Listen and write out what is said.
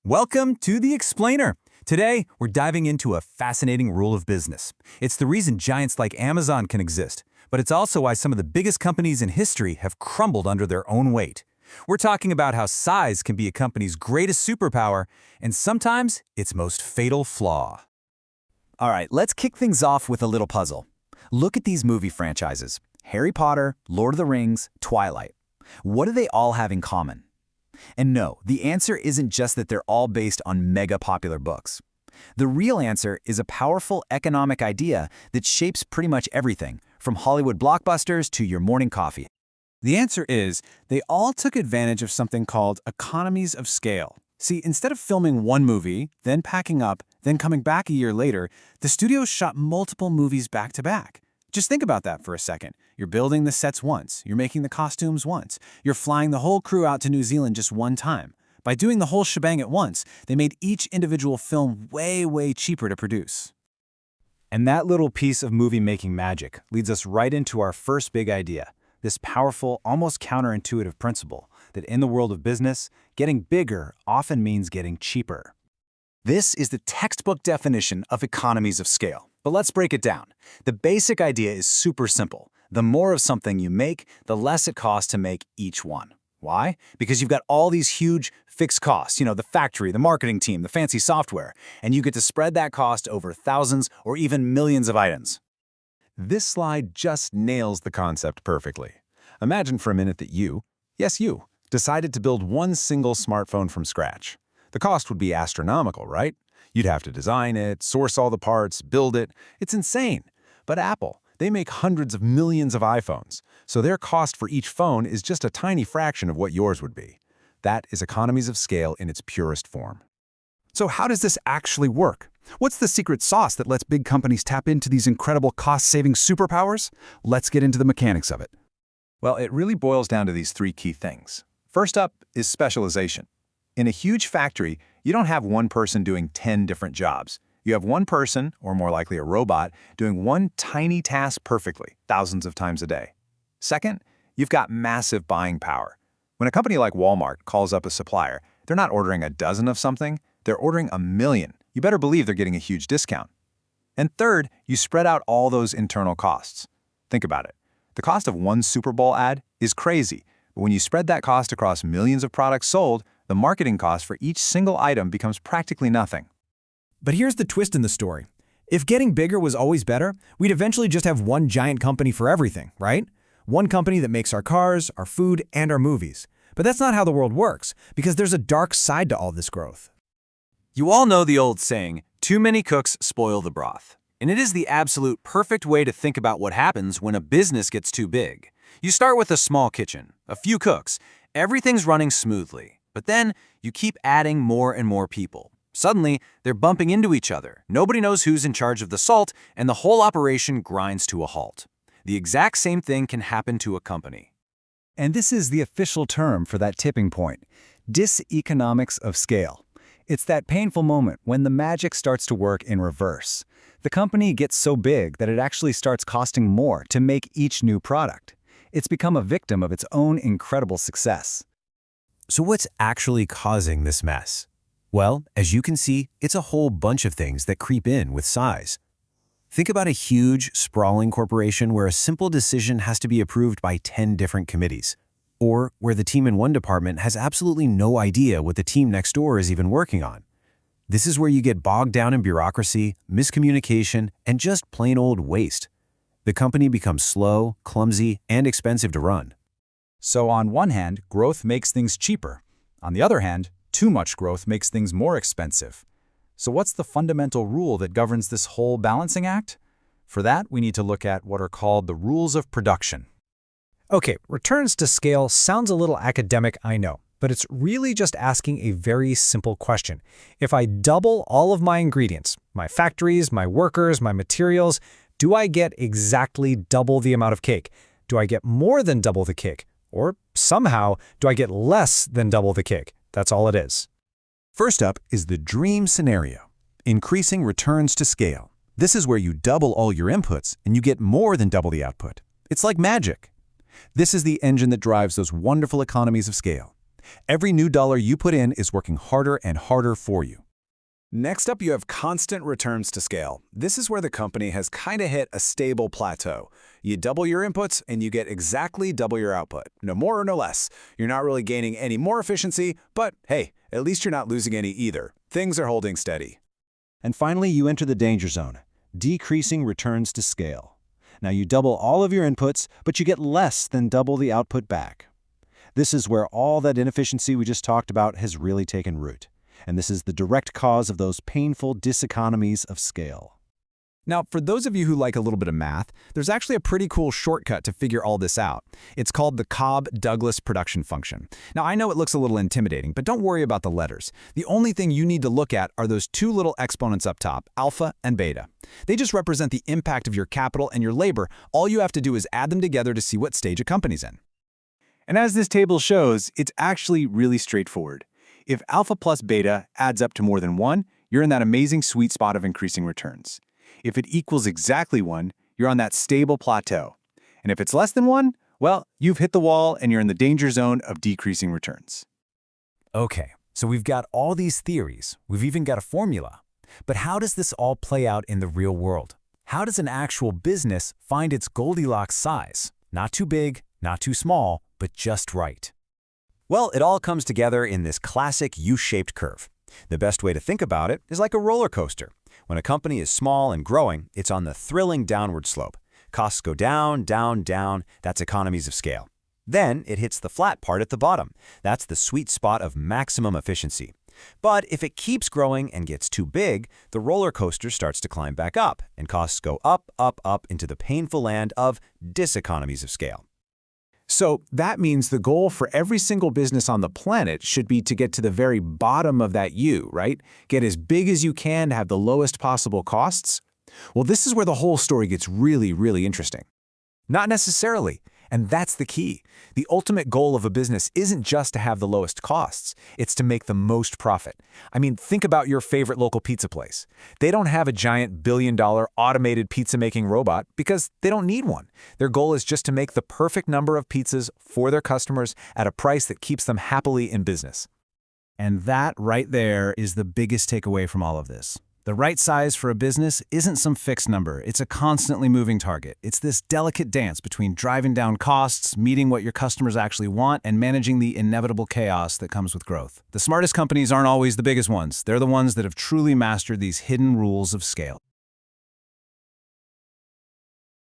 Welcome to The Explainer. Today, we're diving into a fascinating rule of business. It's the reason giants like Amazon can exist, but it's also why some of the biggest companies in history have crumbled under their own weight. We're talking about how size can be a company's greatest superpower and sometimes its most fatal flaw. All right, let's kick things off with a little puzzle. Look at these movie franchises: Harry Potter, Lord of the Rings, Twilight. What do they all have in common? And no, the answer isn't just that they're all based on mega popular books. The real answer is a powerful economic idea that shapes pretty much everything, from Hollywood blockbusters to your morning coffee. The answer is they all took advantage of something called economies of scale. See, instead of filming one movie, then packing up, then coming back a year later, the studios shot multiple movies back to back. Just think about that for a second. You're building the sets once, you're making the costumes once, you're flying the whole crew out to New Zealand just one time. By doing the whole shebang at once, they made each individual film way cheaper to produce. And that little piece of movie-making magic leads us right into our first big idea, this powerful, almost counterintuitive principle that in the world of business, getting bigger often means getting cheaper. This is the textbook definition of economies of scale. But let's break it down. The basic idea is super simple. The more of something you make, the less it costs to make each one. Why? Because you've got all these huge fixed costs, the factory, the marketing team, the fancy software, and you get to spread that cost over thousands or even millions of items. This slide just nails the concept perfectly. Imagine for a minute that yes you, decided to build one single smartphone from scratch. The cost would be astronomical, right? You'd have to design it, source all the parts, build it. It's insane. But Apple, they make hundreds of millions of iPhones, so their cost for each phone is just a tiny fraction of what yours would be. That is economies of scale in its purest form. So how does this actually work? What's the secret sauce that lets big companies tap into these incredible cost-saving superpowers? Let's get into the mechanics of it. Well, it really boils down to these three key things. First up is specialization. In a huge factory, you don't have one person doing 10 different jobs. You have one person, or more likely a robot, doing one tiny task perfectly, thousands of times a day. Second, you've got massive buying power. When a company like Walmart calls up a supplier, they're not ordering a dozen of something, they're ordering 1,000,000. You better believe they're getting a huge discount. And third, you spread out all those internal costs. Think about it. The cost of one Super Bowl ad is crazy, but when you spread that cost across millions of products sold, the marketing cost for each single item becomes practically nothing. But here's the twist in the story. If getting bigger was always better, we'd eventually just have one giant company for everything, right? One company that makes our cars, our food, and our movies. But that's not how the world works, because there's a dark side to all this growth. You all know the old saying, too many cooks spoil the broth. And it is the absolute perfect way to think about what happens when a business gets too big. You start with a small kitchen, a few cooks, everything's running smoothly. But then you keep adding more and more people. Suddenly, they're bumping into each other. Nobody knows who's in charge of the salt, and the whole operation grinds to a halt. The exact same thing can happen to a company. And this is the official term for that tipping point: Diseconomies of Scale. It's that painful moment when the magic starts to work in reverse. The company gets so big that it actually starts costing more to make each new product. It's become a victim of its own incredible success. So what's actually causing this mess? Well, as you can see, it's a whole bunch of things that creep in with size. Think about a huge, sprawling corporation where a simple decision has to be approved by 10 different committees, or where the team in one department has absolutely no idea what the team next door is even working on. This is where you get bogged down in bureaucracy, miscommunication, and just plain old waste. The company becomes slow, clumsy, and expensive to run. So on one hand, growth makes things cheaper. On the other hand, too much growth makes things more expensive. So what's the fundamental rule that governs this whole balancing act? For that, we need to look at what are called the rules of production. Okay, returns to scale sounds a little academic, I know, but it's really just asking a very simple question. If I double all of my ingredients, my factories, my workers, my materials, do I get exactly double the amount of cake? Do I get more than double the cake? Or somehow, do I get less than double the cake? That's all it is. First up is the dream scenario: increasing returns to scale. This is where you double all your inputs and you get more than double the output. It's like magic. This is the engine that drives those wonderful economies of scale. Every new dollar you put in is working harder and harder for you. Next up, you have constant returns to scale. This is where the company has kind of hit a stable plateau. You double your inputs and you get exactly double your output. No more or no less. You're not really gaining any more efficiency, but hey, at least you're not losing any either. Things are holding steady. And finally, you enter the danger zone, decreasing returns to scale. Now you double all of your inputs, but you get less than double the output back. This is where all that inefficiency we just talked about has really taken root. And this is the direct cause of those painful diseconomies of scale. Now, for those of you who like a little bit of math, there's actually a pretty cool shortcut to figure all this out. It's called the Cobb-Douglas production function. Now, I know it looks a little intimidating, but don't worry about the letters. The only thing you need to look at are those two little exponents up top, alpha and beta. They just represent the impact of your capital and your labor. All you have to do is add them together to see what stage a company's in. And as this table shows, it's actually really straightforward. If alpha plus beta adds up to more than 1, you're in that amazing sweet spot of increasing returns. If it equals exactly 1, you're on that stable plateau. And if it's less than 1, well, you've hit the wall and you're in the danger zone of decreasing returns. Okay, so we've got all these theories. We've even got a formula. But how does this all play out in the real world? How does an actual business find its Goldilocks size? Not too big, not too small, but just right. Well, it all comes together in this classic U-shaped curve. The best way to think about it is like a roller coaster. When a company is small and growing, it's on the thrilling downward slope. Costs go down, down, down. That's economies of scale. Then it hits the flat part at the bottom. That's the sweet spot of maximum efficiency. But if it keeps growing and gets too big, the roller coaster starts to climb back up, and costs go up, up, up into the painful land of diseconomies of scale. So that means the goal for every single business on the planet should be to get to the very bottom of that U, right? Get as big as you can to have the lowest possible costs? Well, this is where the whole story gets really, really interesting. Not necessarily, and that's the key. The ultimate goal of a business isn't just to have the lowest costs, it's to make the most profit. I mean, think about your favorite local pizza place. They don't have a giant billion-dollar automated pizza-making robot because they don't need one. Their goal is just to make the perfect number of pizzas for their customers at a price that keeps them happily in business. And that right there is the biggest takeaway from all of this. The right size for a business isn't some fixed number. It's a constantly moving target. It's this delicate dance between driving down costs, meeting what your customers actually want, and managing the inevitable chaos that comes with growth. The smartest companies aren't always the biggest ones. They're the ones that have truly mastered these hidden rules of scale.